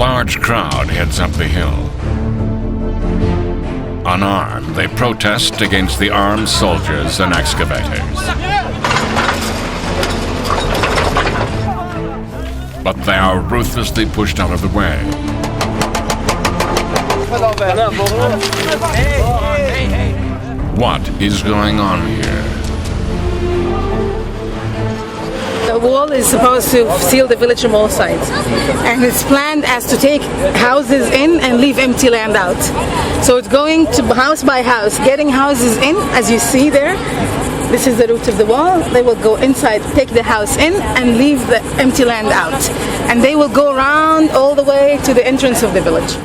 large crowd heads up the hill. Unarmed, they protest against the armed soldiers and excavators. But they are ruthlessly pushed out of the way. What is going on here? The wall is supposed to seal the village from all sides, and it's planned as to take houses in and leave empty land out. So it's going to house by house, getting houses in, as you see there. This is the route of the wall. They will go inside, take the house in, and leave the empty land out. And they will go around all the way to the entrance of the village.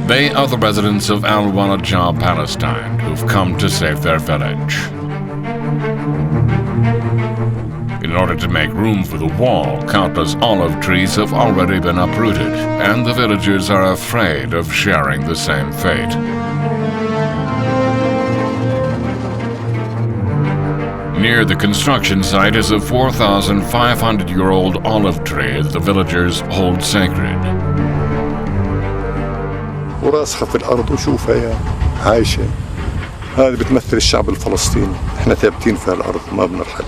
They are the residents of Al-Walajah, Palestine, who've come to save their village. In order to make room for the wall, countless olive trees have already been uprooted, and the villagers are afraid of sharing the same fate. Near the construction site is a 4,500-year-old olive tree that the villagers hold sacred. وراسخة في الأرض وشوفها يا عايشة. هذه بتمثل الشعب الفلسطيني. احنا ثابتين في الأرض ما بنرحل.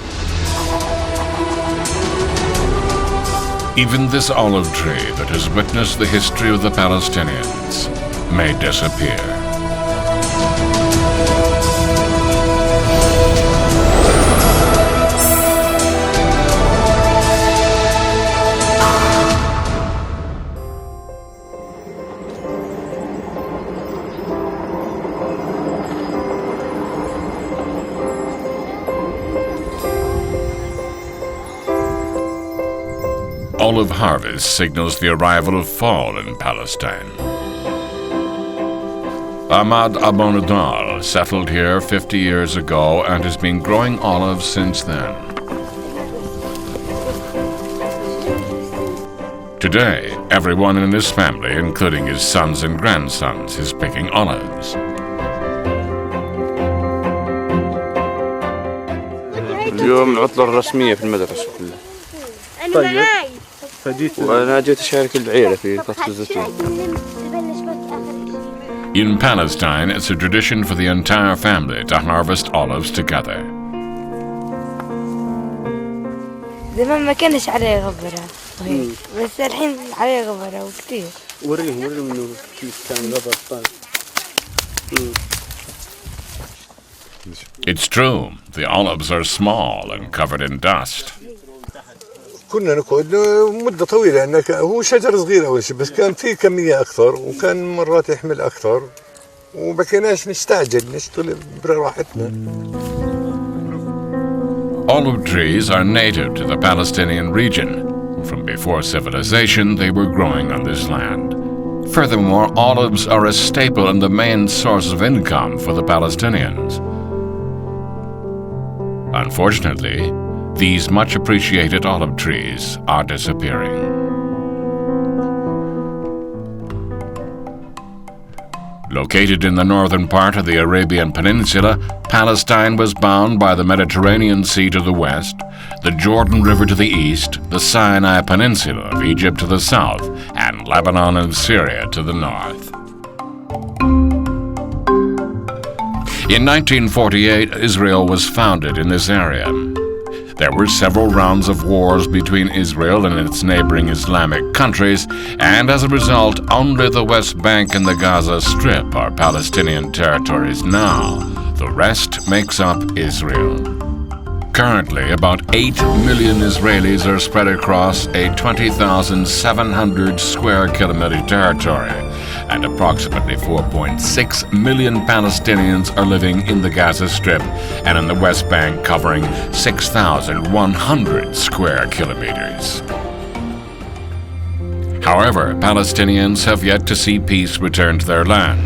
Even this olive tree that has witnessed the history of the Palestinians may disappear. Olive harvest signals the arrival of fall in Palestine. Ahmad Abu Nadal settled here 50 years ago and has been growing olives since then. Today, everyone in his family, including his sons and grandsons, is picking olives. اليوم العطلة الرسمية في المدرسة كلها. طيب. وأنا جيت أشارك العيلة في قصف الزيتون. In Palestine, it's a tradition for the entire family to harvest olives together. زمان ما كانش عليه غبرة بس الحين عليه غبرة وكتير. وريهم إنه كيف كان غبر طيب. It's true, the olives are small and covered in dust. كنا نقعد مدة طويلة لأنه هو شجر صغير أول شيء بس كان فيه كمية أكثر وكان مرات يحمل أكثر وبكيناش نستعجل نشتغل براحتنا. Olive trees are native to the Palestinian region. From before civilization, they were growing on this land. Furthermore, olives are a staple and the main source of income for the Palestinians. Unfortunately, these much-appreciated olive trees are disappearing. Located in the northern part of the Arabian Peninsula, Palestine was bound by the Mediterranean Sea to the west, the Jordan River to the east, the Sinai Peninsula of Egypt to the south, and Lebanon and Syria to the north. In 1948, Israel was founded in this area. There were several rounds of wars between Israel and its neighboring Islamic countries, and as a result, only the West Bank and the Gaza Strip are Palestinian territories now. The rest makes up Israel. Currently, about 8 million Israelis are spread across a 20,700 square kilometer territory, and approximately 4.6 million Palestinians are living in the Gaza Strip and in the West Bank, covering 6,100 square kilometers. However, Palestinians have yet to see peace return to their land.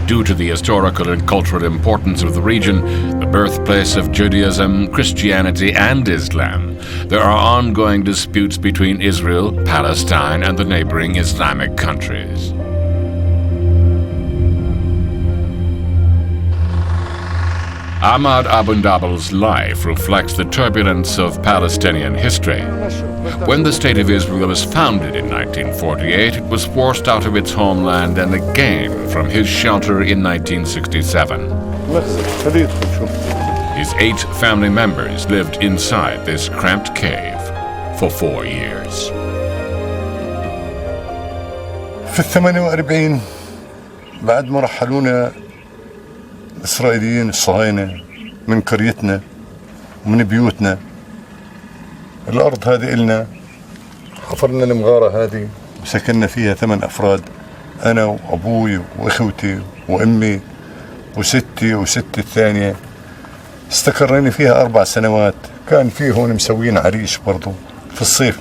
Due to the historical and cultural importance of the region, the birthplace of Judaism, Christianity, and Islam, there are ongoing disputes between Israel, Palestine, and the neighboring Islamic countries. Ahmad Abundabal's life reflects the turbulence of Palestinian history. When the State of Israel was founded in 1948, it was forced out of its homeland and again from his shelter in 1967. His 8 family members lived inside this cramped cave for 4 years. في 48 بعد ما رحلونا الإسرائيليين الصهاينة من قريتنا ومن بيوتنا، الأرض هذه إلنا، حفرنا المغارة هذه وسكننا فيها 8 أفراد، أنا وأبوي وإخوتي وأمي وستي وستي الثانية. استقرينا فيها 4 سنوات. كان فيه هون مسوين عريش برضو في الصيف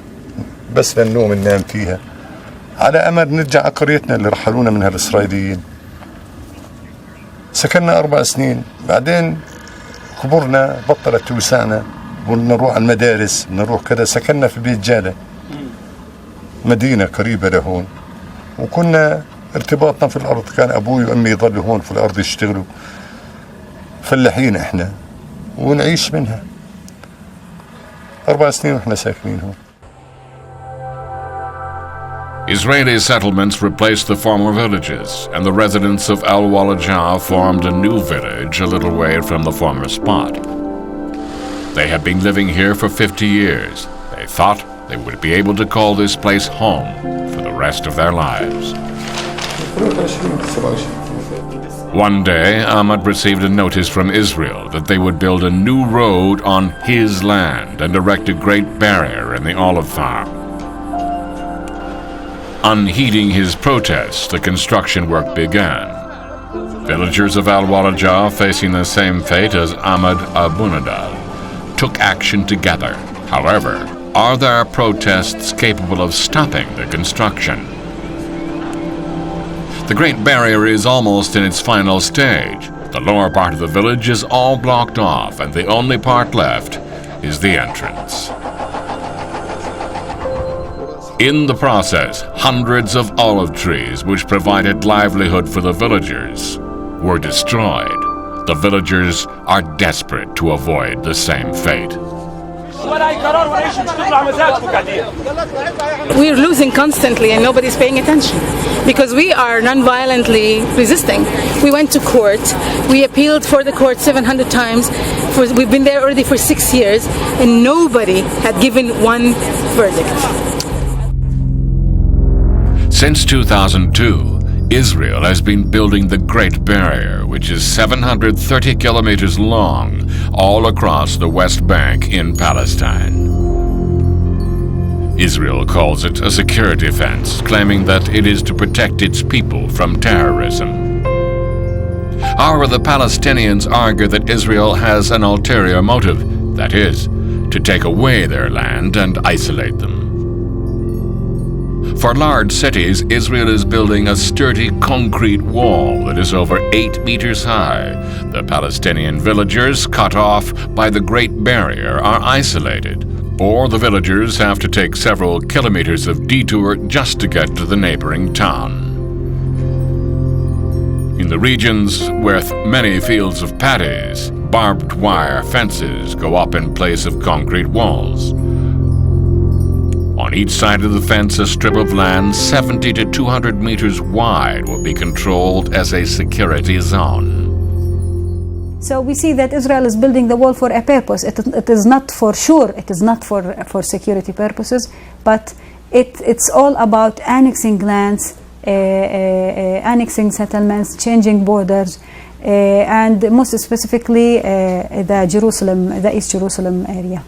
بس للنوم ننام فيها، على أمل نرجع على قريتنا اللي رحلونا منها الإسرائيليين. سكننا 4 سنين، بعدين كبرنا، بطلت توسعنا، ونروح على المدارس، نروح كذا. سكننا في بيت جالة، مدينة قريبة لهون، وكنا ارتباطنا في الأرض. كان أبوي وأمي يضلوا هون في الأرض يشتغلوا، فلاحين إحنا، ونعيش منها. 4 سنين وإحنا ساكنين هون. Israeli settlements replaced the former villages, and the residents of Al-Walajah formed a new village a little way from the former spot. They had been living here for 50 years. They thought they would be able to call this place home for the rest of their lives. One day, Ahmad received a notice from Israel that they would build a new road on his land and erect a great barrier in the olive farm. Unheeding his protests, the construction work began. Villagers of Al-Walajah, facing the same fate as Ahmad Abunadal, took action together. However, are their protests capable of stopping the construction? The Great Barrier is almost in its final stage. The lower part of the village is all blocked off, and the only part left is the entrance. In the process, hundreds of olive trees, which provided livelihood for the villagers, were destroyed. The villagers are desperate to avoid the same fate. We're losing constantly and nobody's paying attention because we are non-violently resisting. We went to court. We appealed for the court 700 times. We've been there already for 6 years and nobody had given one verdict. Since 2002, Israel has been building the Great Barrier, which is 730 kilometers long, all across the West Bank in Palestine. Israel calls it a security fence, claiming that it is to protect its people from terrorism. However, the Palestinians argue that Israel has an ulterior motive, that is, to take away their land and isolate them. For large cities, Israel is building a sturdy concrete wall that is over 8 meters high. The Palestinian villagers cut off by the Great Barrier are isolated, or the villagers have to take several kilometers of detour just to get to the neighboring town. In the regions with many fields of paddies, barbed wire fences go up in place of concrete walls. On each side of the fence, a strip of land 70 to 200 meters wide will be controlled as a security zone. So we see that Israel is building the wall for a purpose. It is not for sure, it is not for security purposes, but it's all about annexing lands, annexing settlements, changing borders, and most specifically the East Jerusalem area.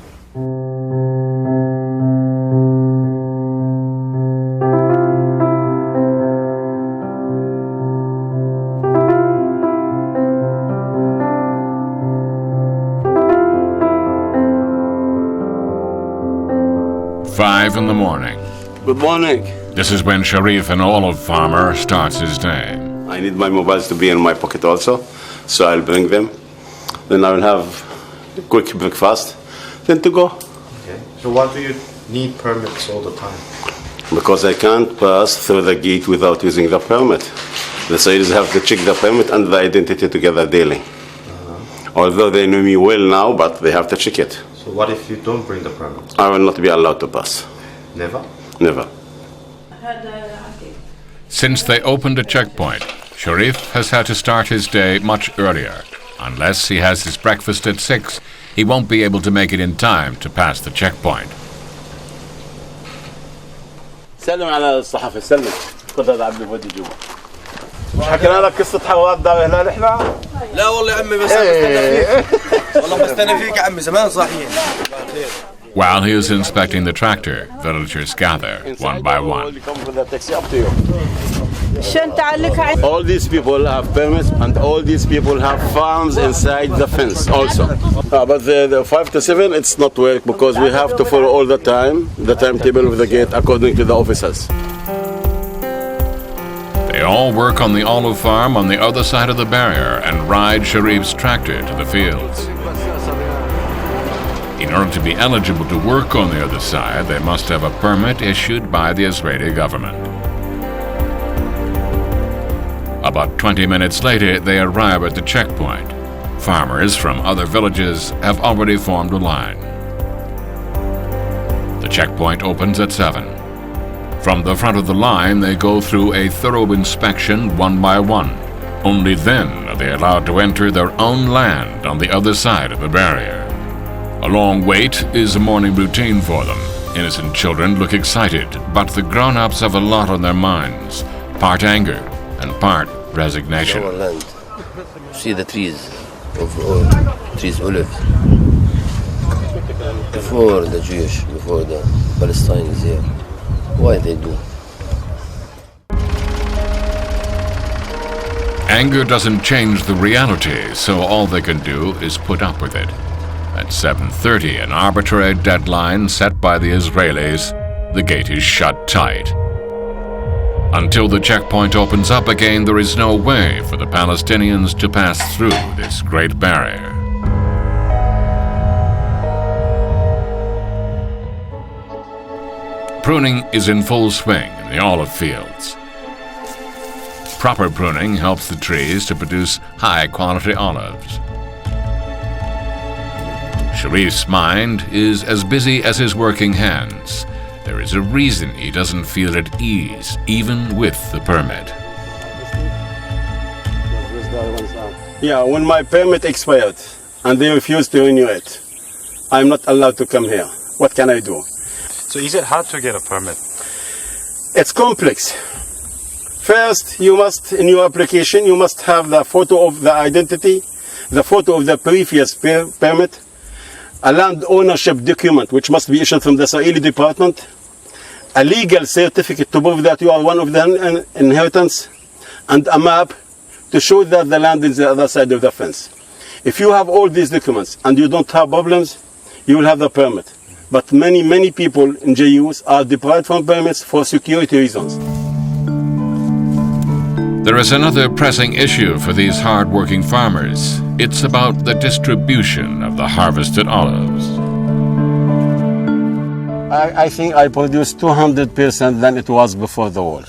Five in the morning. Good morning. This is when Sharif, an olive farmer, starts his day. I need my mobiles to be in my pocket also, so I'll bring them. Then I will have a quick breakfast, then to go. Okay. So why do you need permits all the time? Because I can't pass through the gate without using the permit. The sailors have to check the permit and the identity together daily. Although they know me well now, but they have to check it. So what if you don't bring the permit? I will not be allowed to pass. Never? Never. Since they opened a checkpoint, Sharif has had to start his day much earlier. Unless he has his breakfast at 6, he won't be able to make it in time to pass the checkpoint. سلم على الصحافة سلم خذ هذا عبد الودي جوا حكينا لك قصة حواد ده هنا نحن لا والله يا عمي بس بستنى فيك والله بستنى فيك يا عمي زمان صاحيين. While he is inspecting the tractor, villagers gather one by one. All these people have permits and all these people have farms inside the fence also. But the 5 to 7 it's not work because we have to follow all the timetable of the gate according to the officers. They all work on the olive farm on the other side of the barrier and ride Sharif's tractor to the fields. In order to be eligible to work on the other side, they must have a permit issued by the Israeli government. About 20 minutes later, they arrive at the checkpoint. Farmers from other villages have already formed a line. The checkpoint opens at 7. From the front of the line, they go through a thorough inspection one by one. Only then are they allowed to enter their own land on the other side of the barrier. A long wait is a morning routine for them. Innocent children look excited, but the grown-ups have a lot on their minds. Part anger and part resignation. Our land. See the trees trees olive. Before the Jewish, before the Palestinians here. Why they do? Anger doesn't change the reality, so all they can do is put up with it. At 7:30, an arbitrary deadline set by the Israelis, the gate is shut tight. Until the checkpoint opens up again, there is no way for the Palestinians to pass through this great barrier. Pruning is in full swing in the olive fields. Proper pruning helps the trees to produce high-quality olives. Sharif's mind is as busy as his working hands. There is a reason he doesn't feel at ease, even with the permit. Yeah, when my permit expired and they refused to renew it, I'm not allowed to come here. What can I do? So is it hard to get a permit? It's complex. First, you must, in your application, you must have the photo of the identity, the photo of the previous permit, a land ownership document which must be issued from the Israeli department, a legal certificate to prove that you are one of the inheritance, and a map to show that the land is the other side of the fence. If you have all these documents and you don't have problems, you will have the permit. But many people in JUs are deprived from permits for security reasons. There is another pressing issue for these hard-working farmers. It's about the distribution of the harvested olives. I think I produced 200% than it was before the war.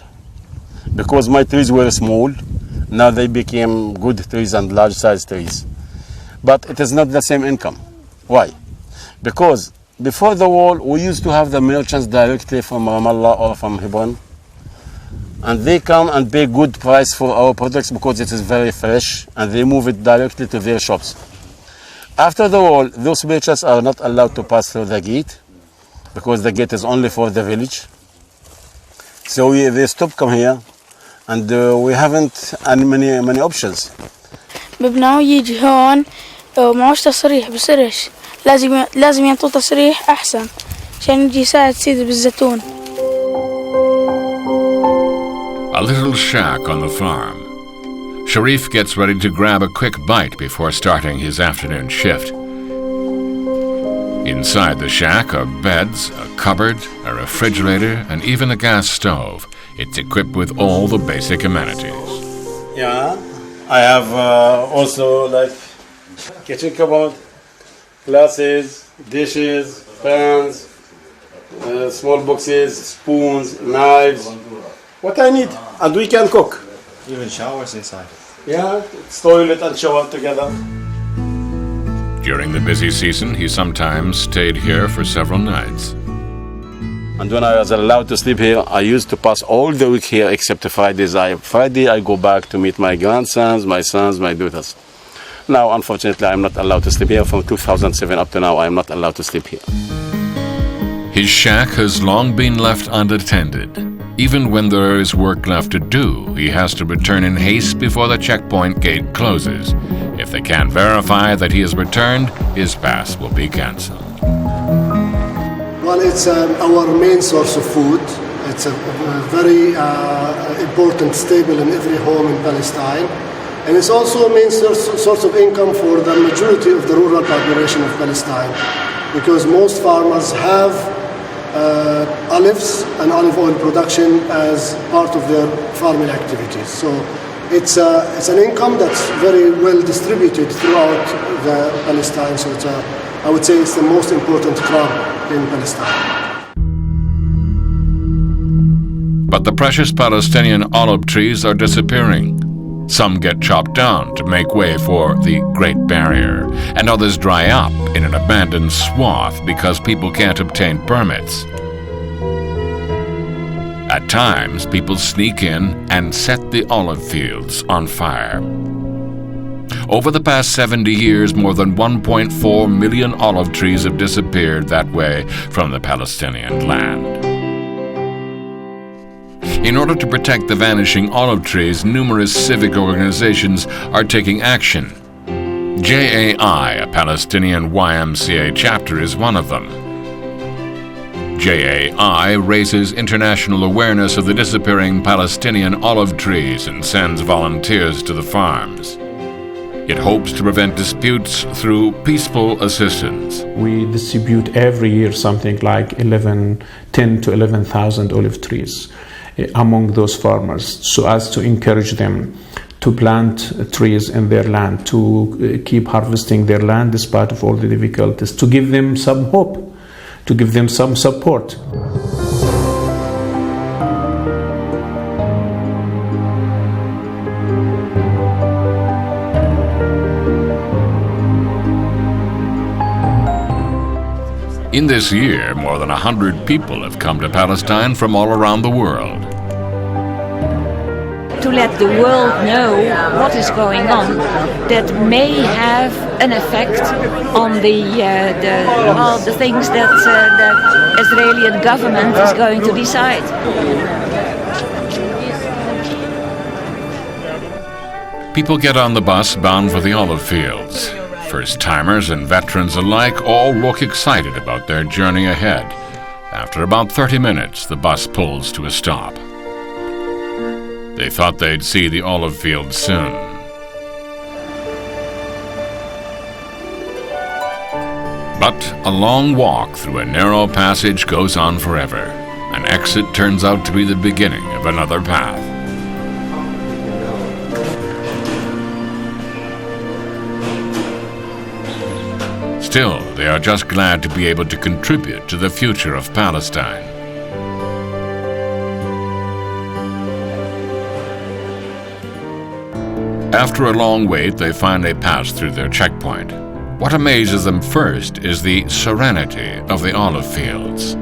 Because my trees were small, now they became good trees and large-sized trees. But it is not the same income. Why? Because before the war, we used to have the merchants directly from Ramallah or from Hebron. And they come and pay good price for our products because it is very fresh, and they move it directly to their shops. After the war, those merchants are not allowed to pass through the gate because the gate is only for the village. So they stop come here, and we haven't many options. مبناه يجي هون ومعوش تصريح بصيرش لازم ينطوا تصريح أحسن عشان يجي يساعد سيدي بالزيتون. A little shack on the farm. Sharif gets ready to grab a quick bite before starting his afternoon shift. Inside the shack are beds, a cupboard, a refrigerator, and even a gas stove. It's equipped with all the basic amenities. Yeah, I have also like kitchen cupboard, glasses, dishes, pans, small boxes, spoons, knives. What I need, and we can cook. Even showers inside. Yeah, it's toilet and shower together. During the busy season, he sometimes stayed here for several nights. And when I was allowed to sleep here, I used to pass all the week here except Fridays. Friday I go back to meet my grandsons, my sons, my daughters. Now, unfortunately, I'm not allowed to sleep here. From 2007 up to now, I'm not allowed to sleep here. His shack has long been left unattended. Even when there is work left to do, he has to return in haste before the checkpoint gate closes. If they can't verify that he has returned, his pass will be cancelled. Well, it's our main source of food. It's a very important staple in every home in Palestine. And it's also a main source of income for the majority of the rural population of Palestine, because most farmers have olives and olive oil production as part of their farming activities. So it's an income that's very well distributed throughout the Palestine. So I would say it's the most important crop in Palestine. But the precious Palestinian olive trees are disappearing. Some get chopped down to make way for the Great Barrier, and others dry up in an abandoned swath because people can't obtain permits. At times, people sneak in and set the olive fields on fire. Over the past 70 years, more than 1.4 million olive trees have disappeared that way from the Palestinian land. In order to protect the vanishing olive trees, numerous civic organizations are taking action. JAI, a Palestinian YMCA chapter, is one of them. JAI raises international awareness of the disappearing Palestinian olive trees and sends volunteers to the farms. It hopes to prevent disputes through peaceful assistance. We distribute every year something like 10 to 11,000 olive trees among those farmers, so as to encourage them to plant trees in their land, to keep harvesting their land despite of all the difficulties, to give them some hope, to give them some support. In this year, more than 100 people have come to Palestine from all around the world. To let the world know what is going on that may have an effect on the things that the Israeli government is going to decide. People get on the bus bound for the olive fields. First-timers and veterans alike all look excited about their journey ahead. After about 30 minutes, the bus pulls to a stop. They thought they'd see the olive fields soon. But a long walk through a narrow passage goes on forever. An exit turns out to be the beginning of another path. Still, they are just glad to be able to contribute to the future of Palestine. After a long wait, they finally pass through their checkpoint. What amazes them first is the serenity of the olive fields.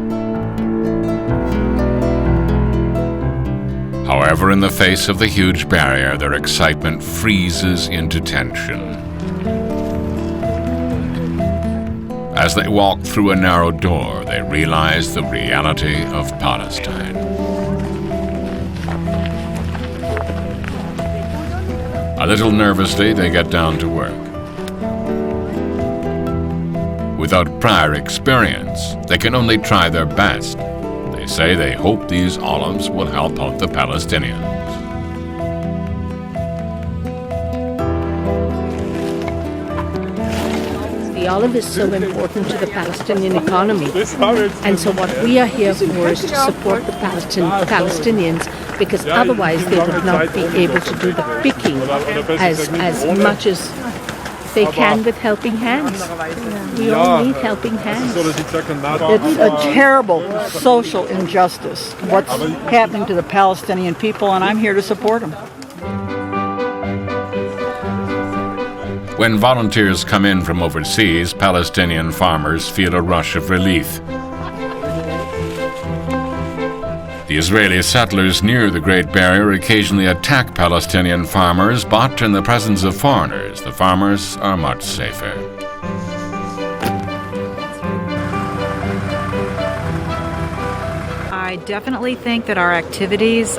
However, in the face of the huge barrier, their excitement freezes into tension. As they walk through a narrow door, they realize the reality of Palestine. A little nervously, they get down to work. Without prior experience, they can only try their best. They say they hope these olives will help out the Palestinians. The olive is so important to the Palestinian economy, and so what we are here for is to support the Palestinians, because otherwise they would not be able to do the picking as much as they can with helping hands. We all need helping hands. It's a terrible social injustice, what's happening to the Palestinian people, and I'm here to support them. When volunteers come in from overseas, Palestinian farmers feel a rush of relief. The Israeli settlers near the Great Barrier occasionally attack Palestinian farmers, but in the presence of foreigners, the farmers are much safer. I definitely think that our activities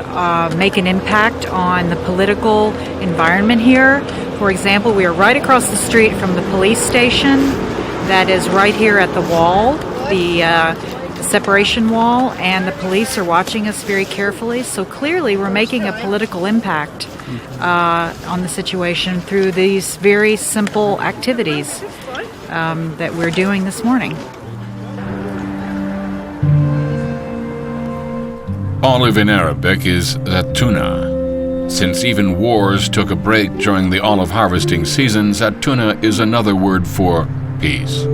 make an impact on the political environment here. For example, we are right across the street from the police station that is right here at the wall, the separation wall, and the police are watching us very carefully. So clearly we're making a political impact on the situation through these very simple activities that we're doing this morning. Olive in Arabic is zatuna. Since even wars took a break during the olive harvesting season, zatuna is another word for peace.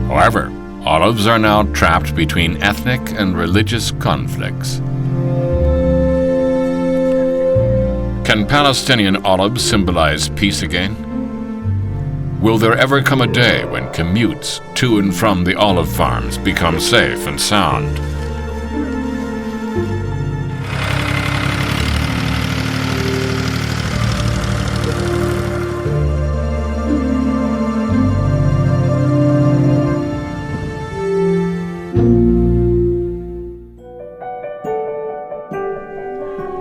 However, olives are now trapped between ethnic and religious conflicts. Can Palestinian olives symbolize peace again? Will there ever come a day when commutes to and from the olive farms become safe and sound?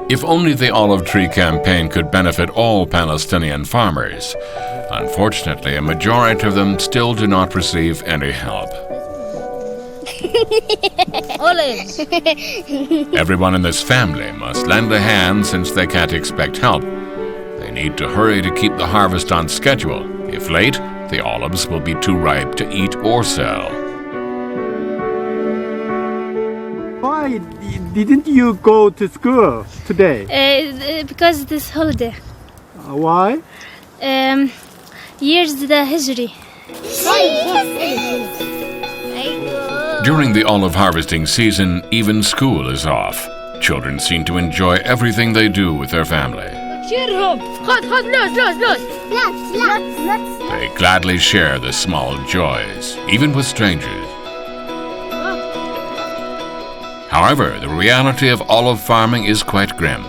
If only the olive tree campaign could benefit all Palestinian farmers. Unfortunately, a majority of them still do not receive any help. Olives. Everyone in this family must lend a hand since they can't expect help. They need to hurry to keep the harvest on schedule. If late, the olives will be too ripe to eat or sell. Why didn't you go to school today? Because this holiday. Why? Years the history. During the olive harvesting season, even school is off. Children seem to enjoy everything they do with their family. They gladly share the small joys, even with strangers. However, the reality of olive farming is quite grim.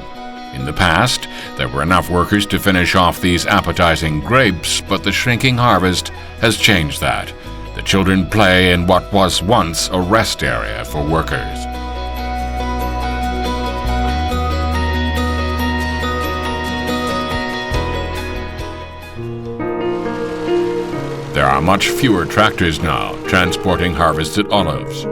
In the past, there were enough workers to finish off these appetizing grapes, but the shrinking harvest has changed that. The children play in what was once a rest area for workers. There are much fewer tractors now transporting harvested olives.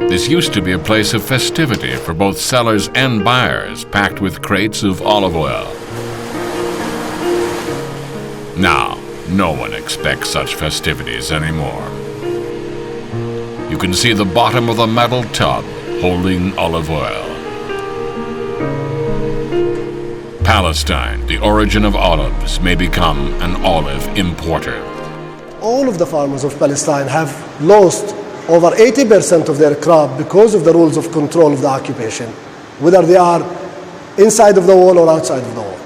This used to be a place of festivity for both sellers and buyers, packed with crates of olive oil. Now, no one expects such festivities anymore. You can see the bottom of the metal tub holding olive oil. Palestine, the origin of olives, may become an olive importer. All of the farmers of Palestine have lost over 80% of their crop because of the rules of control of the occupation, whether they are inside of the wall or outside of the wall.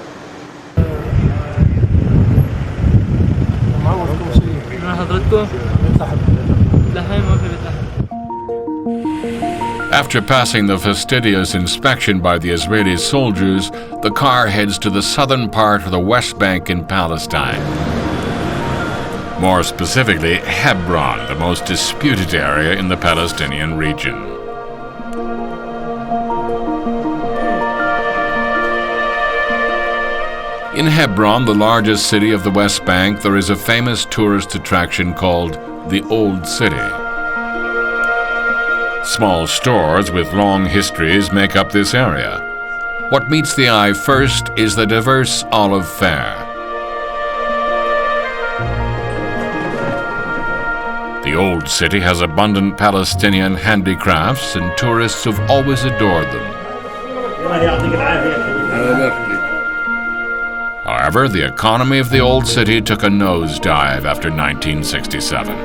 After passing the fastidious inspection by the Israeli soldiers, the car heads to the southern part of the West Bank in Palestine. More specifically, Hebron, the most disputed area in the Palestinian region. In Hebron, the largest city of the West Bank, there is a famous tourist attraction called the Old City. Small stores with long histories make up this area. What meets the eye first is the diverse olive fare. The Old City has abundant Palestinian handicrafts, and tourists have always adored them. However, the economy of the Old City took a nosedive after 1967.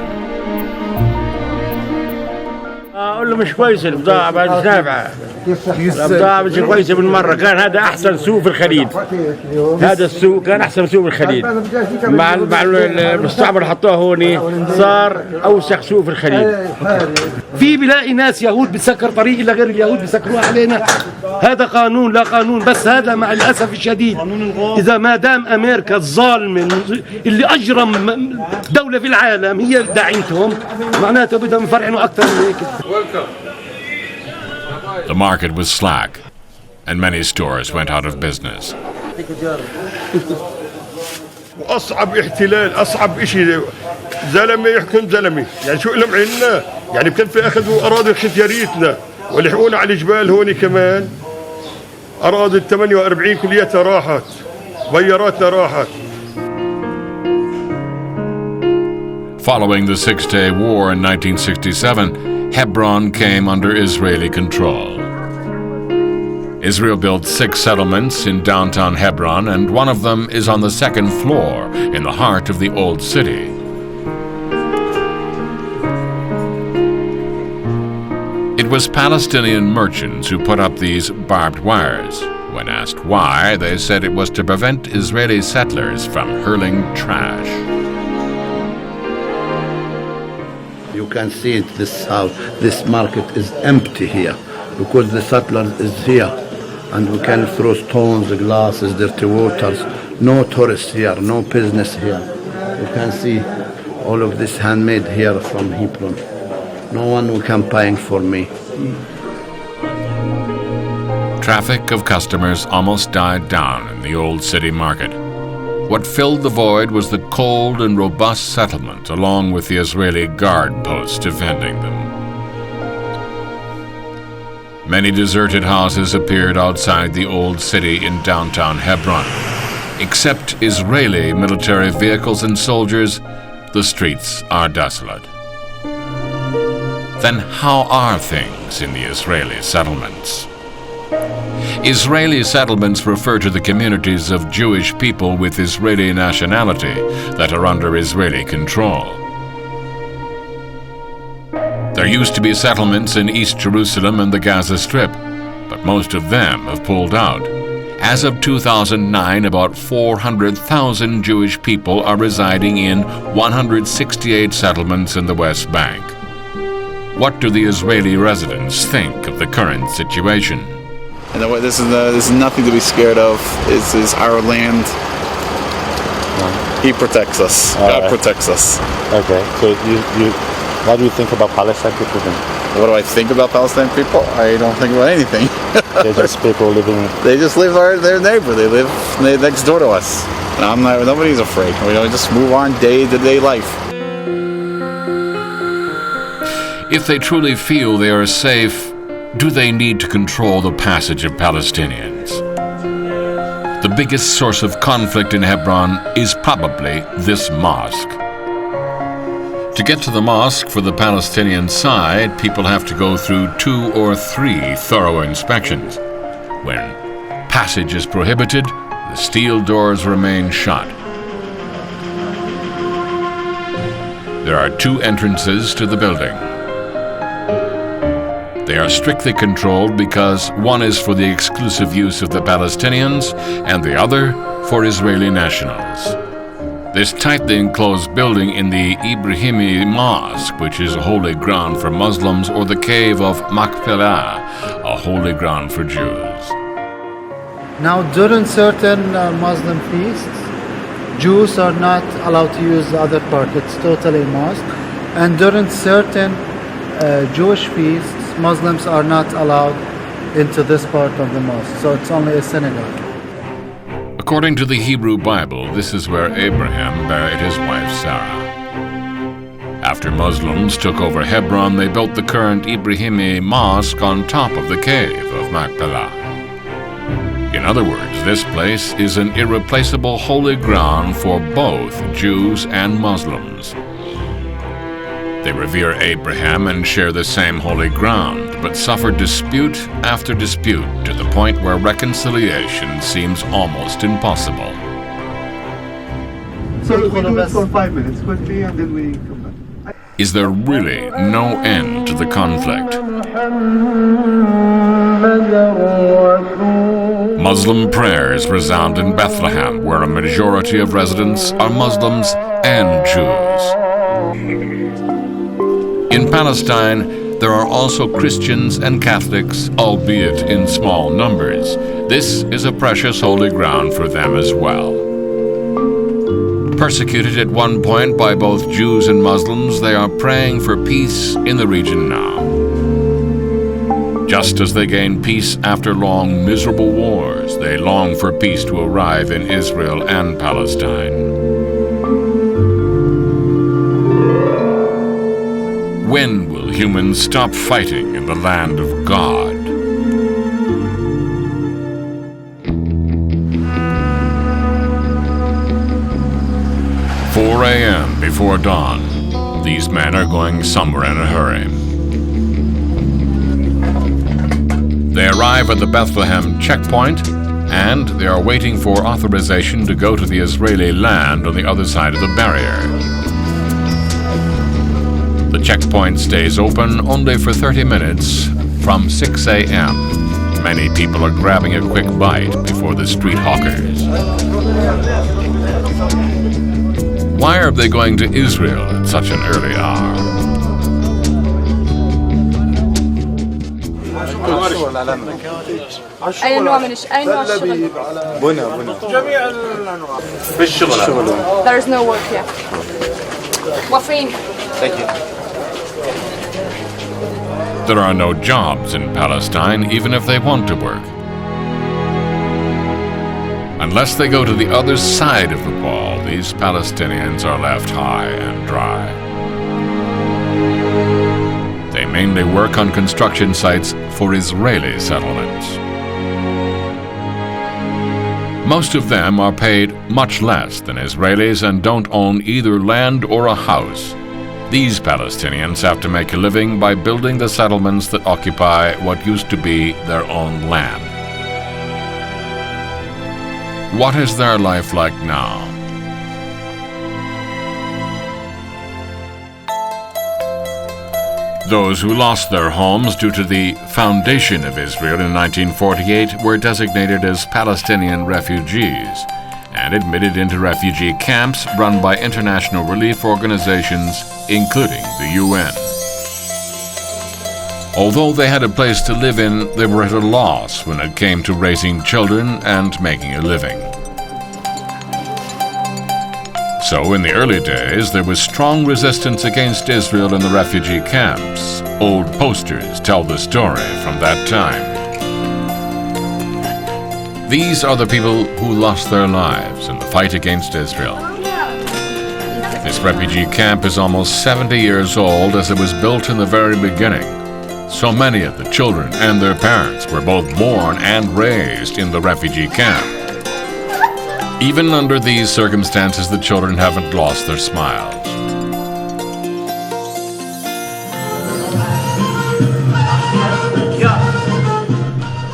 أقول له مش كويس البضاعة بعد سابعة البضاعة مش كويسة بالمرة. كان هذا أحسن سوق في الخليج. هذا السوق كان أحسن سوق في الخليج. مع المستعمر حطوه هون صار أوسخ سوق في الخليج. في بلاقي ناس يهود بتسكر طريق إلا غير اليهود بيسكروها علينا. هذا قانون لا قانون، بس هذا مع الأسف الشديد إذا ما دام أمريكا الظالمة اللي أجرم دولة في العالم هي داعمتهم، معناته بدهم يفرعنوا أكثر من هيك. The market was slack, and many stores went out of business. وأصعب احتلال، أصعب إشي زلمة يحكم زلمة، يعني شو لهم عنا؟ يعني بكلف أخذوا أراضي ختياريتنا ولحقونا على الجبال هون كمان. أراضي 48 كلياتها راحت، بياراتنا راحت. Following the Six-Day War in 1967, Hebron came under Israeli control. Israel built 6 settlements in downtown Hebron, and one of them is on the second floor in the heart of the old city. It was Palestinian merchants who put up these barbed wires. When asked why, they said it was to prevent Israeli settlers from hurling trash. You can see it, this market is empty here because the settlers is here, and we can throw stones, glasses, dirty waters. No tourists here, no business here. You can see all of this handmade here from Hebron. No one will come buying for me. Traffic of customers almost died down in the old city market. What filled the void was the cold and robust settlement, along with the Israeli guard posts defending them. Many deserted houses appeared outside the old city in downtown Hebron. Except Israeli military vehicles and soldiers, the streets are desolate. Then how are things in the Israeli settlements? Israeli settlements refer to the communities of Jewish people with Israeli nationality that are under Israeli control. There used to be settlements in East Jerusalem and the Gaza Strip, but most of them have pulled out. As of 2009, about 400,000 Jewish people are residing in 168 settlements in the West Bank. What do the Israeli residents think of the current situation? And this is nothing to be scared of. This is our land. He protects us. God protects us. Okay. So what do you think about Palestine people then? What do I think about Palestinian people? I don't think about anything. They're just people living. They just live their neighbor. They live next door to us. And nobody's afraid. We just move on day-to-day life. If they truly feel they are safe, do they need to control the passage of Palestinians? The biggest source of conflict in Hebron is probably this mosque. To get to the mosque for the Palestinian side, people have to go through 2 or 3 thorough inspections. When passage is prohibited, the steel doors remain shut. There are 2 entrances to the building. They are strictly controlled because one is for the exclusive use of the Palestinians and the other for Israeli nationals. This tightly enclosed building in the Ibrahimi Mosque, which is a holy ground for Muslims, or the cave of Machpelah, a holy ground for Jews. Now, during certain Muslim feasts, Jews are not allowed to use the other part. It's totally mosque. And during certain Jewish feasts, Muslims are not allowed into this part of the mosque, so it's only a synagogue. According to the Hebrew Bible, this is where Abraham buried his wife Sarah. After Muslims took over Hebron, they built the current Ibrahimi Mosque on top of the cave of Machpelah. In other words, this place is an irreplaceable holy ground for both Jews and Muslims. They revere Abraham and share the same holy ground, but suffer dispute after dispute to the point where reconciliation seems almost impossible. So we do it for 5 minutes quickly and then we come back. Is there really no end to the conflict? Muslim prayers resound in Bethlehem, where a majority of residents are Muslims and Jews. In Palestine, there are also Christians and Catholics, albeit in small numbers. This is a precious holy ground for them as well. Persecuted at one point by both Jews and Muslims, they are praying for peace in the region now. Just as they gain peace after long, miserable wars, they long for peace to arrive in Israel and Palestine. When will humans stop fighting in the land of God? "4 a.m. before dawn. These men are going somewhere in a hurry. They arrive at the Bethlehem checkpoint, and they are waiting for authorization to go to the Israeli land on the other side of the barrier. The checkpoint stays open only for 30 minutes from 6 a.m. Many people are grabbing a quick bite before the street hawkers. Why are they going to Israel at such an early hour? أي نوع من أي نوع الشغل؟ بنا جميع الأنواع في الشغل. There is no work here. موافقين. Thank you. There are no jobs in Palestine, even if they want to work. Unless they go to the other side of the wall, these Palestinians are left high and dry. They mainly work on construction sites for Israeli settlements. Most of them are paid much less than Israelis and don't own either land or a house. These Palestinians have to make a living by building the settlements that occupy what used to be their own land. What is their life like now? Those who lost their homes due to the foundation of Israel in 1948 were designated as Palestinian refugees and admitted into refugee camps run by international relief organizations, including the UN. Although they had a place to live in, they were at a loss when it came to raising children and making a living. So, in the early days, there was strong resistance against Israel in the refugee camps. Old posters tell the story from that time. These are the people who lost their lives in the fight against Israel. This refugee camp is almost 70 years old, as it was built in the very beginning. So many of the children and their parents were both born and raised in the refugee camp. Even under these circumstances, the children haven't lost their smiles.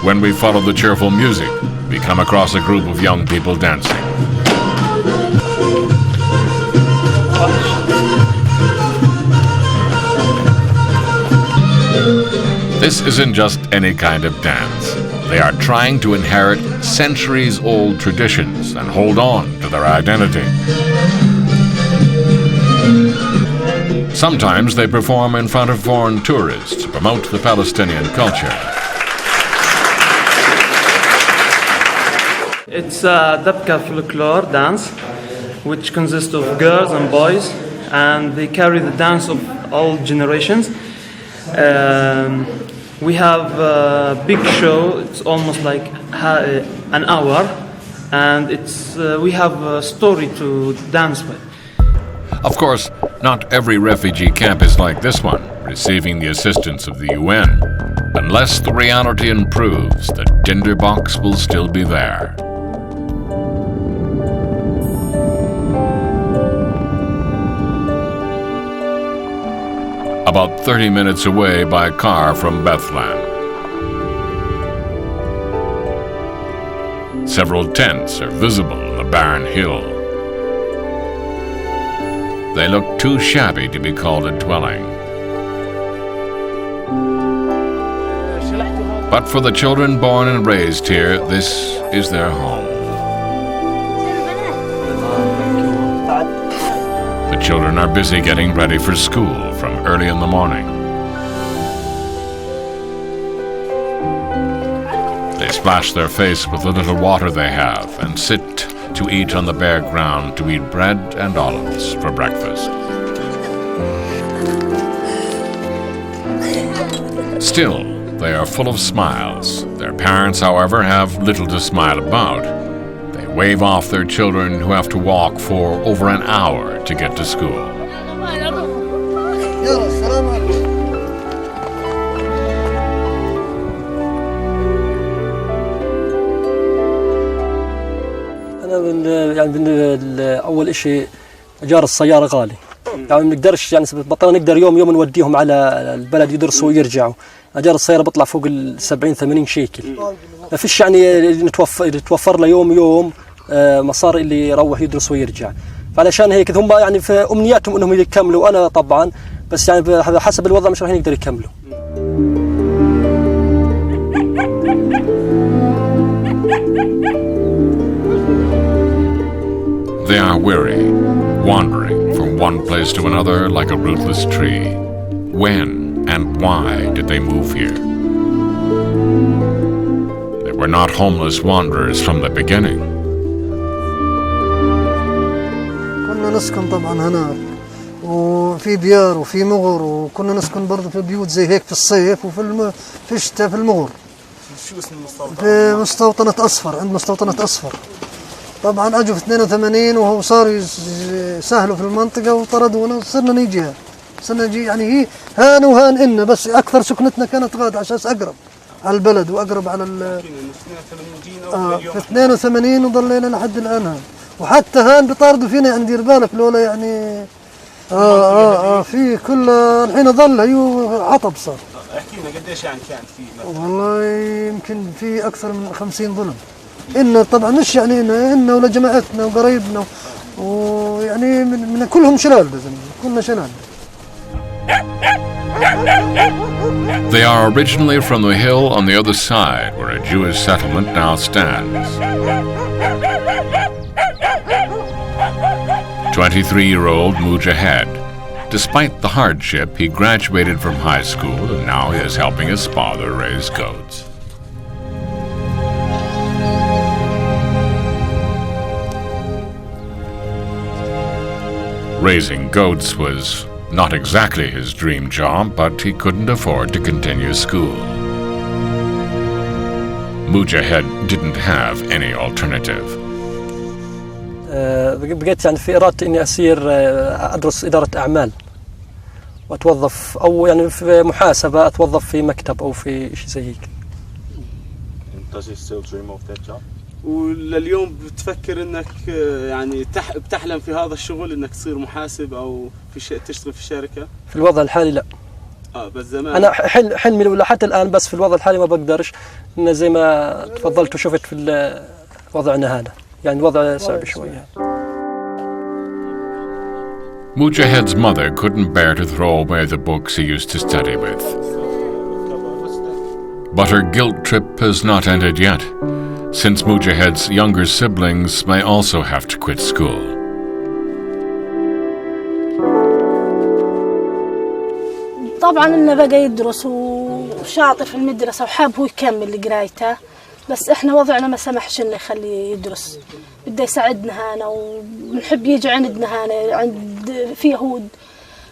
When we follow the cheerful music, we come across a group of young people dancing. This isn't just any kind of dance. They are trying to inherit centuries-old traditions and hold on to their identity. Sometimes they perform in front of foreign tourists to promote the Palestinian culture. It's a Dabka folklore dance, which consists of girls and boys, and they carry the dance of all generations. We have a big show. It's almost like an hour, and we have a story to dance with. Of course, not every refugee camp is like this one, receiving the assistance of the UN. Unless the reality improves, the tinderbox will still be there. About 30 minutes away by car from Bethlehem. Several tents are visible on the barren hill. They look too shabby to be called a dwelling. But for the children born and raised here, this is their home. The children are busy getting ready for school from early in the morning. They splash their face with the little water they have and sit to eat on the bare ground to eat bread and olives for breakfast. Still, they are full of smiles. Their parents, however, have little to smile about. They wave off their children who have to walk for over an hour to get to school. يعني أول شيء إيجار السيارة غالي، يعني ما نقدرش يعني بطلنا نقدر يوم نوديهم على البلد يدرسوا ويرجعوا، إيجار السيارة بيطلع فوق 70-80 شيكل، ما فيش يعني يتوفر له يوم مصاري اللي يروح يدرس ويرجع، فعلشان هيك هم يعني في أمنياتهم إنهم يكملوا، أنا طبعا بس يعني حسب الوضع مش راح يقدر يكملوا. They are weary, wandering from one place to another like a rootless tree. When and why did they move here? They were not homeless wanderers from the beginning. كنا نسكن طبعا هناك وفي ديار وفي مغر، وكنا نسكن برضه في بيوت زي هيك في الصيف وفي في الشتاء في المغر. شو اسم المستوطنة؟ في مستوطنة أصفر، عند مستوطنة أصفر. طبعا اجوا في 82 وهو صاروا يسهلوا في المنطقه وطردونا وصرنا نيجيها، صرنا نجي يعني هي هان وهان إنا، بس اكثر سكنتنا كانت غاد عشان اقرب على البلد واقرب على في 82 وضلينا لحد الان هان، وحتى هان بيطاردوا فينا يعني دير بالك لولا يعني في كل الحين ظل عطب صار. احكي لنا قديش يعني كان في؟ والله يمكن في اكثر من 50 ظلم. إن طبعا مش يعني إن ولا جماعتنا وقرايبنا ويعني من كلهم شلال، كلنا شلال. They are originally from the hill on the other side where a Jewish settlement now stands. 23-year-old Mujahid. Despite the hardship, he graduated from high school and now he is helping his father raise goats. Raising goats was not exactly his dream job, but he couldn't afford to continue school. Mujahid didn't have any alternative. بقيت يعني في إرادتي إني أصير أدرس إدارة أعمال وأتوظف، أو يعني في محاسبة أتوظف في مكتب أو في شيء زي هيك. Does he still dream of that job? ولليوم بتفكر انك يعني بتحلم في هذا الشغل انك تصير محاسب او في تشتغل في الشركه؟ في الوضع الحالي لا. بس زمان انا حلمي ولا حتى الان، بس في الوضع الحالي ما بقدرش، إن زي ما تفضلت وشفت في وضعنا هذا، يعني الوضع صعب شويه. Mujahid's mother couldn't bear to throw away the books he used to study with. But her guilt trip has not ended yet, since Mujahid's younger siblings may also have to quit school. طبعا انه بقى يدرس وشاطر في المدرسة وحاب هو يكمل قرايته، بس احنا وضعنا ما سمحش انه يخليه يدرس، بده يساعدنا هنا ونحب يجي عندنا هنا عند في يهود،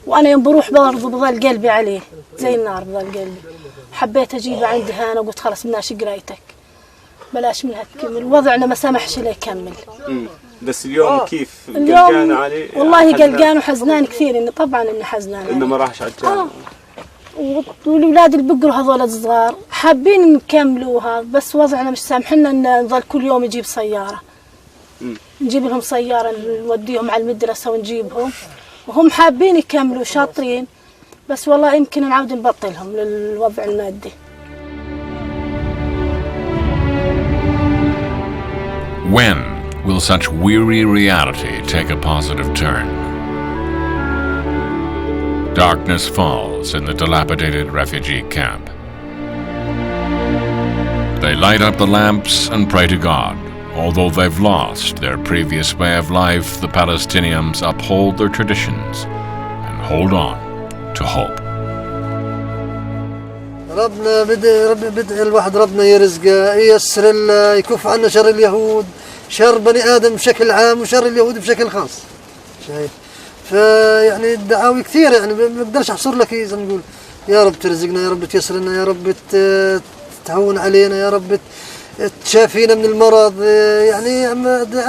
وانا يوم بروح برضه بظل قلبي عليه زي النار، بظل قلبي حبيت اجيبه عندي هنا وقلت خلاص مناش قرايتك بلاش منها تكمل، وضعنا ما سمحش له يكمل. بس اليوم كيف قلقان عليه؟ والله قلقان وحزنان كثير، انه طبعا انه حزنان انه ما راحش على الجامعه. والولاد اللي بيقروا هذول الصغار حابين نكملوها، بس وضعنا مش سامحنا ان نظل كل يوم يجيب سياره. نجيب لهم سياره نوديهم على المدرسه ونجيبهم، وهم حابين يكملوا شاطرين، بس والله يمكن نعود نبطلهم للوضع المادي. When will such weary reality take a positive turn? Darkness falls in the dilapidated refugee camp. They light up the lamps and pray to God. Although they've lost their previous way of life, the Palestinians uphold their traditions and hold on to hope. ربنا بدء الواحد ربنا يرزقه ييسر يكف عنا شر اليهود شر بني آدم بشكل عام وشر اليهود بشكل خاص شايف فيعني الدعاوي كثير يعني ما بقدرش احصر لك زي ما نقول يا رب ترزقنا يا رب تيسر لنا يا رب تهون علينا يا رب تشافينا من المرض يعني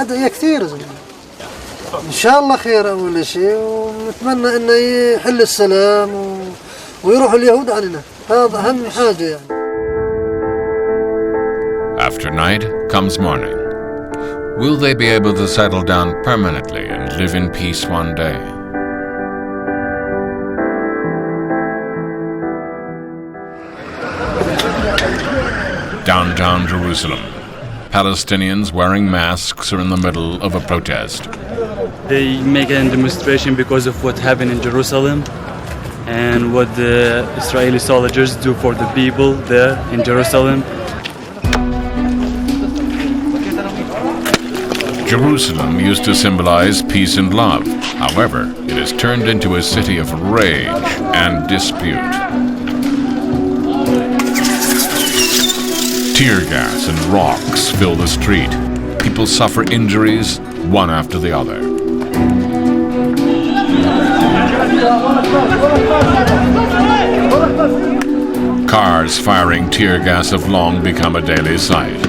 أدعية كثير إن شاء الله خير أول شيء ونتمنى إنه يحل السلام ويروح اليهود عننا هذا أهم حاجة يعني. After night comes morning. Will they be able to settle down permanently and live in peace one day? Downtown Jerusalem. Palestinians wearing masks are in the middle of a protest. They make a demonstration because of what happened in Jerusalem and what the Israeli soldiers do for the people there in Jerusalem. Jerusalem used to symbolize peace and love. However, it has turned into a city of rage and dispute. Tear gas and rocks fill the street. People suffer injuries, one after the other. Cars firing tear gas have long become a daily sight.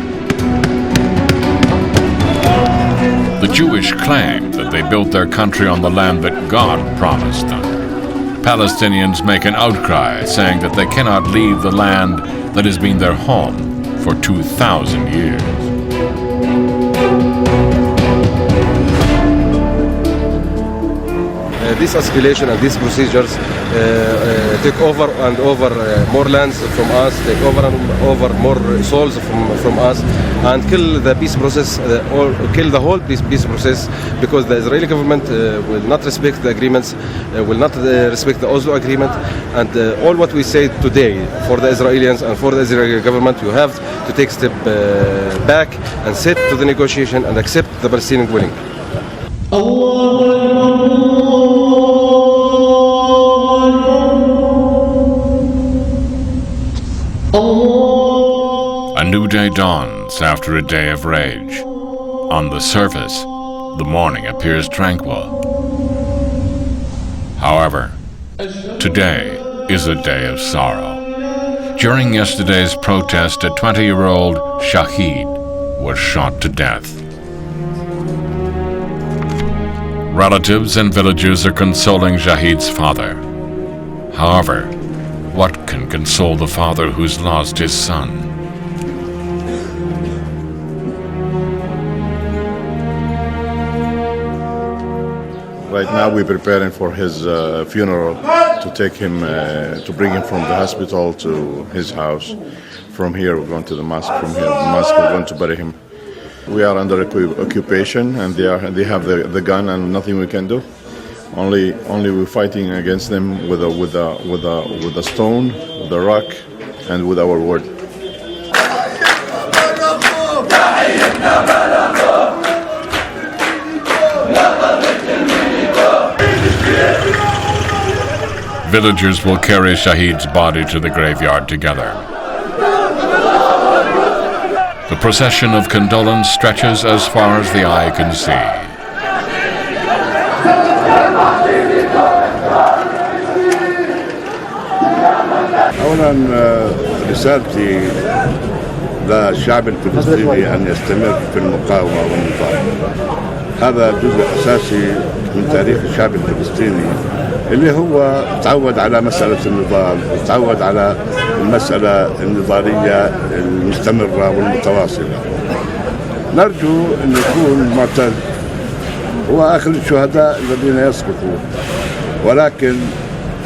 The Jewish claim that they built their country on the land that God promised them. Palestinians make an outcry, saying that they cannot leave the land that has been their home for 2,000 years. This escalation and these procedures take over and over more lands from us, take over and over more souls from us, and kill the peace process, or kill the whole peace process, because the Israeli government will not respect the agreements, will not respect the Oslo agreement, and all what we say today for the Israelis and for the Israeli government, you have to take a step back and sit to the negotiation and accept the Palestinian winning. A new day dawns after a day of rage. On the surface, the morning appears tranquil. However, today is a day of sorrow. During yesterday's protest, a 20-year-old Shahid was shot to death. Relatives and villagers are consoling Shahid's father. However, what can console the father who's lost his son? Right now we're preparing for his funeral, to take him, to bring him from the hospital to his house. From here we're going to the mosque, from here the mosque we're going to bury him. We are under occupation and they have the gun and nothing we can do. Only we're fighting against them with a stone, with a rock, and with our word. Villagers will carry Shahid's body to the graveyard together. The procession of condolence stretches as far as the eye can see. أولا رسالتي للشعب الفلسطيني أن يستمر في المقاومة والنضال. هذا جزء أساسي من تاريخ الشعب الفلسطيني اللي هو تعود على مسألة النضال وتعود على المسألة النضالية المستمرة والمتواصلة. نرجو أن يكون المعتد هو آخر الشهداء الذين يسقطوا، ولكن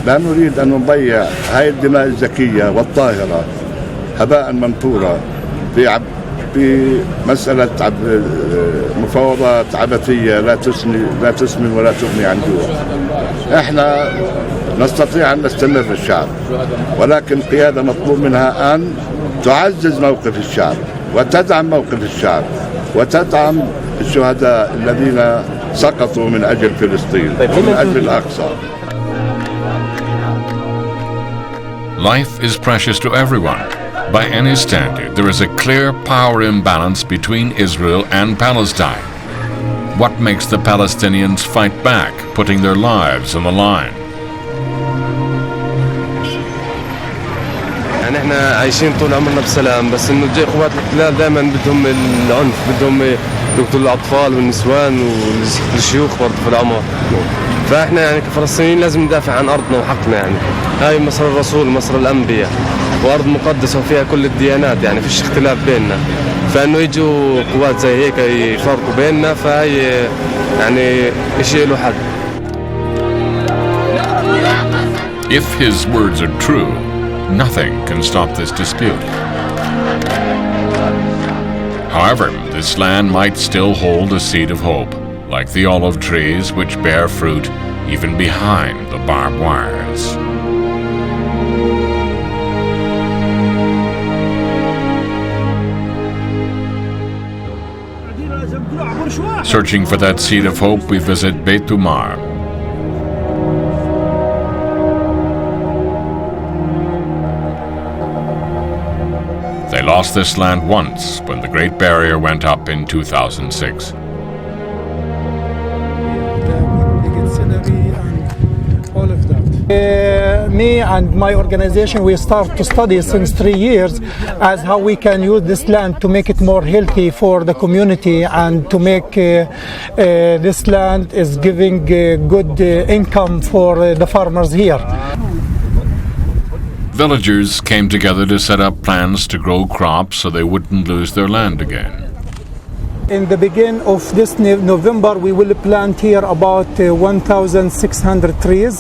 لا نريد أن نضيع هاي الدماء الزكية والطاهرة هباء منثورا في مسألة مفاوضات عبثية لا تسمن ولا تغني عن جوع. احنا نستطيع أن نستمر الشعب، ولكن القيادة مطلوب منها أن تعزز موقف الشعب وتدعم موقف الشعب وتدعم الشهداء الذين سقطوا من أجل فلسطين ومن أجل الأقصى. Life is precious to everyone. By any standard, there is a clear power imbalance between Israel and Palestine. What makes the Palestinians fight back, putting their lives on the line? يعني احنا عايشين طول عمرنا بسلام، بس انه جاي قوات الاحتلال دائما بدهم العنف، بدهم يقتلوا الاطفال والنسوان والشيوخ برضه في العمر. فاحنا يعني كفلسطينيين لازم ندافع عن ارضنا وحقنا. يعني هاي مصر الرسول، مصر الانبياء، وارض مقدسه وفيها كل الديانات، يعني فيش اختلاف بيننا. فانه يجوا قوات زي هيك يفرقوا بيننا، فهي يعني شيء له حد. If his words are true, nothing can stop this dispute. However, this land might still hold a seed of hope, like the olive trees which bear fruit even behind the barbed wires. Searching for that seed of hope, we visit Beit Umar. They lost this land once when the Great Barrier went up in 2006. Me and my organization, we start to study since 3 years as how we can use this land to make it more healthy for the community and to make this land is giving good income for the farmers here. Villagers came together to set up plans to grow crops so they wouldn't lose their land again. In the beginning of this November, we will plant here about 1,600 trees,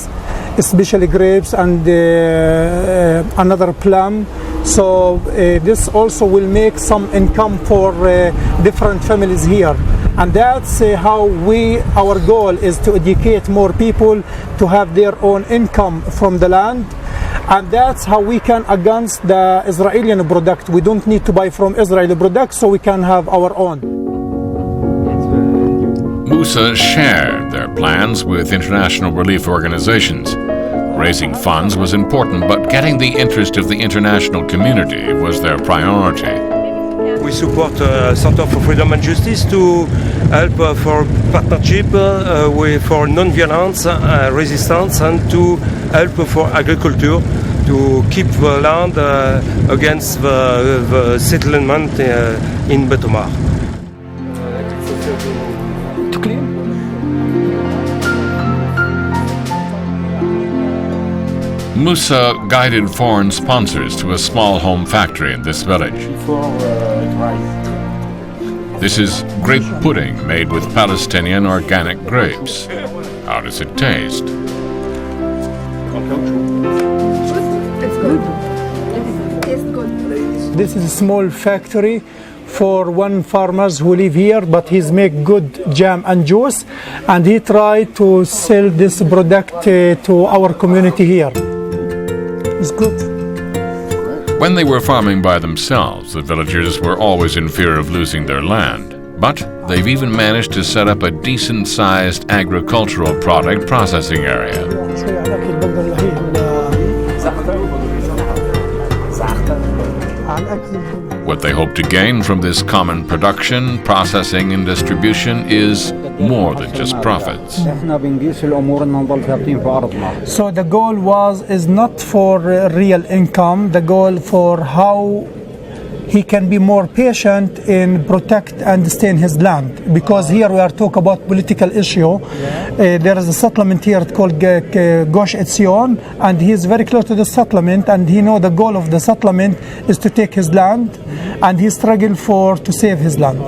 especially grapes and another plum. So this also will make some income for different families here. And that's how our goal is to educate more people to have their own income from the land. And that's how we can against the Israeli product. We don't need to buy from Israeli products, so we can have our own. Musa shared their plans with international relief organizations. Raising funds was important, but getting the interest of the international community was their priority. We support Center for Freedom and Justice to help for partnership for non-violence resistance and to help for agriculture to keep the land against the settlement in Beit Umar. Musa guided foreign sponsors to a small home factory in this village. This is grape pudding made with Palestinian organic grapes. How does it taste? This is a small factory for one farmers who live here, but he's make good jam and juice, and he tried to sell this product to our community here. It's good. When they were farming by themselves, the villagers were always in fear of losing their land. But they've even managed to set up a decent-sized agricultural product processing area. What they hope to gain from this common production, processing, and distribution is more than just profits. So the goal is not for real income, the goal for how he can be more patient in protect and stay in his land. Because here we are talking about political issue. There is a settlement here called Gosh Etzion, and he is very close to the settlement, and he know the goal of the settlement is to take his land, and he struggle to save his land.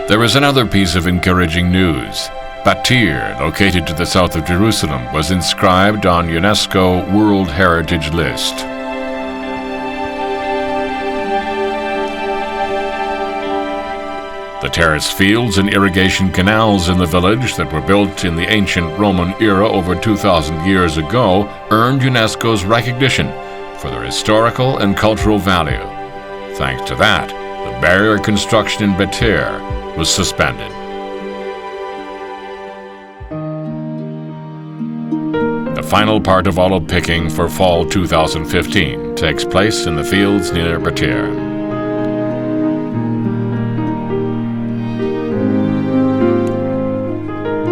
There is another piece of encouraging news. Batir, located to the south of Jerusalem, was inscribed on UNESCO World Heritage List. The terrace fields and irrigation canals in the village that were built in the ancient Roman era over 2,000 years ago earned UNESCO's recognition for their historical and cultural value. Thanks to that, the barrier construction in Betir was suspended. The final part of olive picking for fall 2015 takes place in the fields near Betir.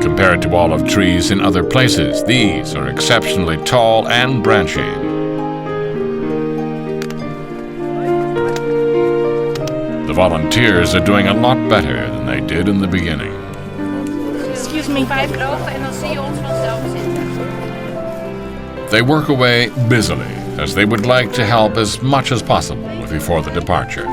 Compared to olive trees in other places, these are exceptionally tall and branching. The volunteers are doing a lot better than they did in the beginning. Excuse me, 5 lopen en dan zie je ons vanzelf zitten. They work away busily, as they would like to help as much as possible before the departure.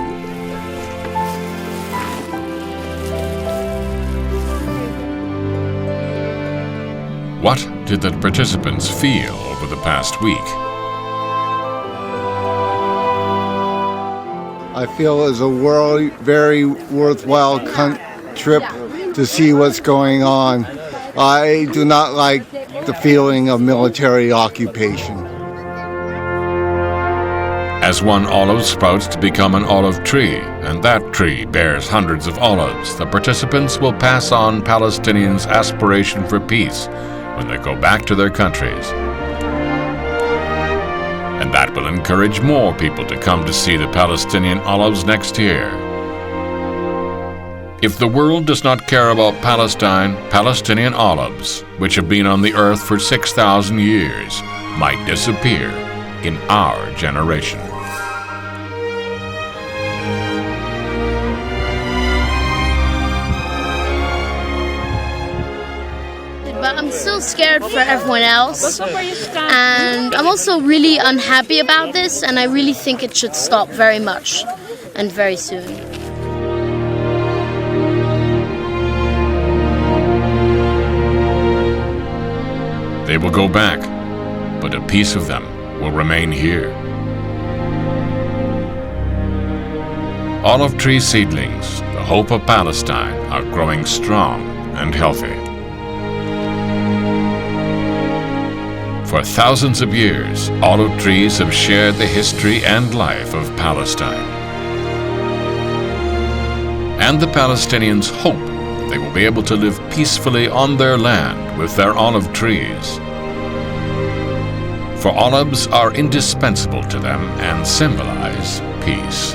What did the participants feel over the past week? I feel it's a very worthwhile trip to see what's going on. I do not like the feeling of military occupation. As one olive sprouts to become an olive tree, and that tree bears hundreds of olives, the participants will pass on Palestinians' aspiration for peace when they go back to their countries. And that will encourage more people to come to see the Palestinian olives next year. If the world does not care about Palestine, Palestinian olives, which have been on the earth for 6,000 years, might disappear in our generation. But I'm still scared for everyone else, and I'm also really unhappy about this, and I really think it should stop very much and very soon. They will go back, but a piece of them will remain here. Olive tree seedlings, the hope of Palestine, are growing strong and healthy. For thousands of years, olive trees have shared the history and life of Palestine. And the Palestinians hope they will be able to live peacefully on their land with their olive trees. For olives are indispensable to them and symbolize peace.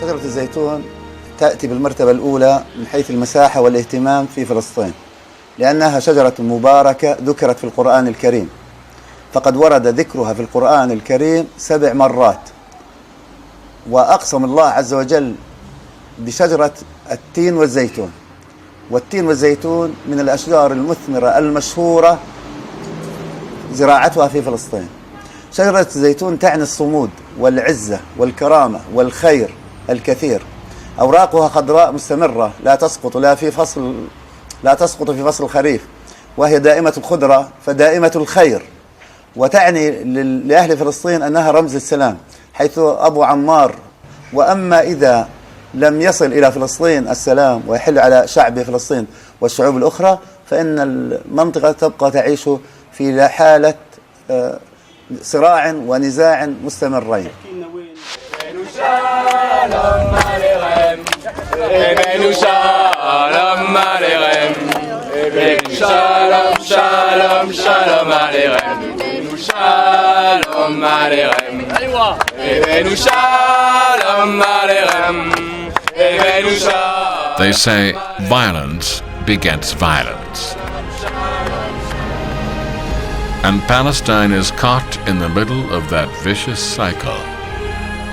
شجرة الزيتون تأتي بالمرتبة الأولى من حيث المساحة والاهتمام في فلسطين، لأنها شجرة مباركة ذكرت في القرآن الكريم، فقد ورد ذكرها في القرآن الكريم 7 مرات، وأقسم الله عز وجل بشجرة التين والزيتون، والتين والزيتون من الأشجار المثمرة المشهورة زراعتها في فلسطين. شجرة الزيتون تعني الصمود والعزة والكرامة والخير الكثير. أوراقها خضراء مستمرة لا تسقط في فصل الخريف، وهي دائمة الخضرة فدائمة الخير، وتعني لأهل فلسطين أنها رمز السلام، حيث أبو عمار: وأما إذا لم يصل إلى فلسطين السلام ويحل على شعب فلسطين والشعوب الأخرى فإن المنطقة تبقى تعيش في حالة صراع ونزاع مستمرين. They say violence begets violence. And Palestine is caught in the middle of that vicious cycle.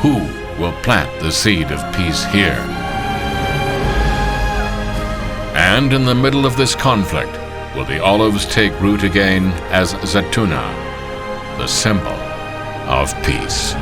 Who will plant the seed of peace here? And in the middle of this conflict, will the olives take root again as Zaytuna, the symbol of peace?